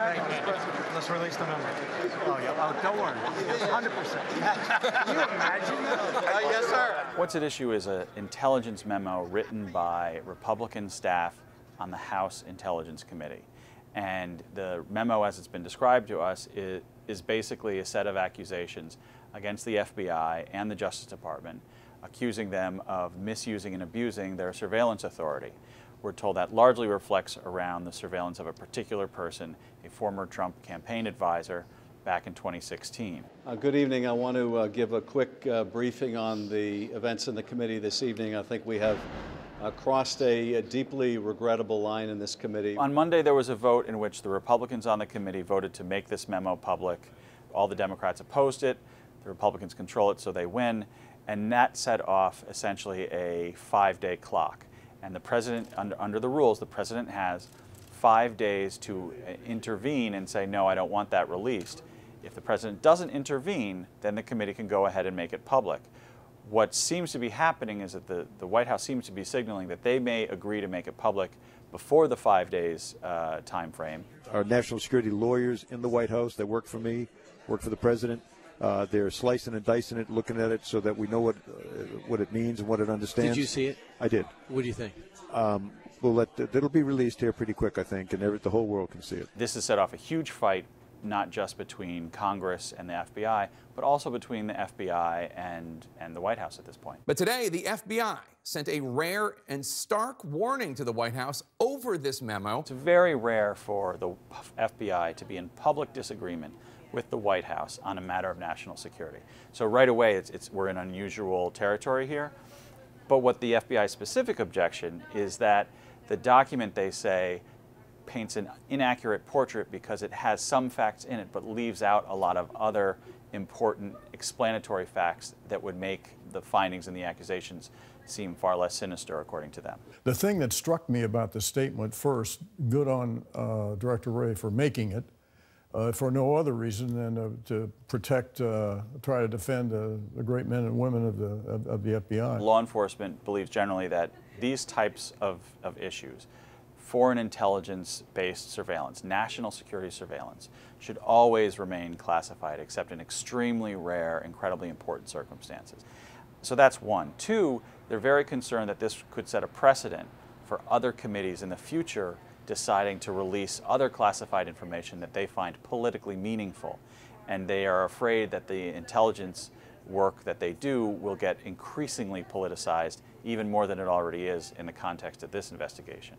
Thank you, Mr. President. Let's release the memo. Oh, yeah. Oh, don't worry. 100%. Can you imagine that? Yes, sir. What's at issue is an intelligence memo written by Republican staff on the House Intelligence Committee. And the memo, as it's been described to us, is basically a set of accusations against the FBI and the Justice Department, accusing them of misusing and abusing their surveillance authority. We're told that largely reflects around the surveillance of a particular person, a former Trump campaign advisor, back in 2016. Good evening. I want to give a quick briefing on the events in the committee this evening. I think we have crossed a deeply regrettable line in this committee. On Monday, there was a vote in which the Republicans on the committee voted to make this memo public. All the Democrats opposed it. The Republicans control it, so they win. And that set off essentially a 5-day clock. And the president, under the rules, the president has 5 days to intervene and say, no, I don't want that released. If the president doesn't intervene, then the committee can go ahead and make it public. What seems to be happening is that the White House seems to be signaling that they may agree to make it public before the 5 days time frame. Our national security lawyers in the White House that work for me, work for the president, they're slicing and dicing it, looking at it so that we know what it means and what it understands. Did you see it? I did. What do you think? It'll be released here pretty quick, I think, and the whole world can see it. This has set off a huge fight, not just between Congress and the FBI, but also between the FBI and the White House at this point. But today, the FBI sent a rare and stark warning to the White House over this memo. It's very rare for the FBI to be in public disagreement with the White House on a matter of national security. So right away, we're in unusual territory here. But what the FBI's specific objection is that the document, they say, paints an inaccurate portrait because it has some facts in it but leaves out a lot of other important explanatory facts that would make the findings and the accusations seem far less sinister, according to them. The thing that struck me about the statement first, good on Director Wray for making it, for no other reason than to protect, try to defend the great men and women of the FBI. Law enforcement believes generally that these types of issues, foreign intelligence-based surveillance, national security surveillance, should always remain classified except in extremely rare, incredibly important circumstances. So that's one. Two, they're very concerned that this could set a precedent for other committees in the future deciding to release other classified information that they find politically meaningful. And they are afraid that the intelligence work that they do will get increasingly politicized, even more than it already is in the context of this investigation.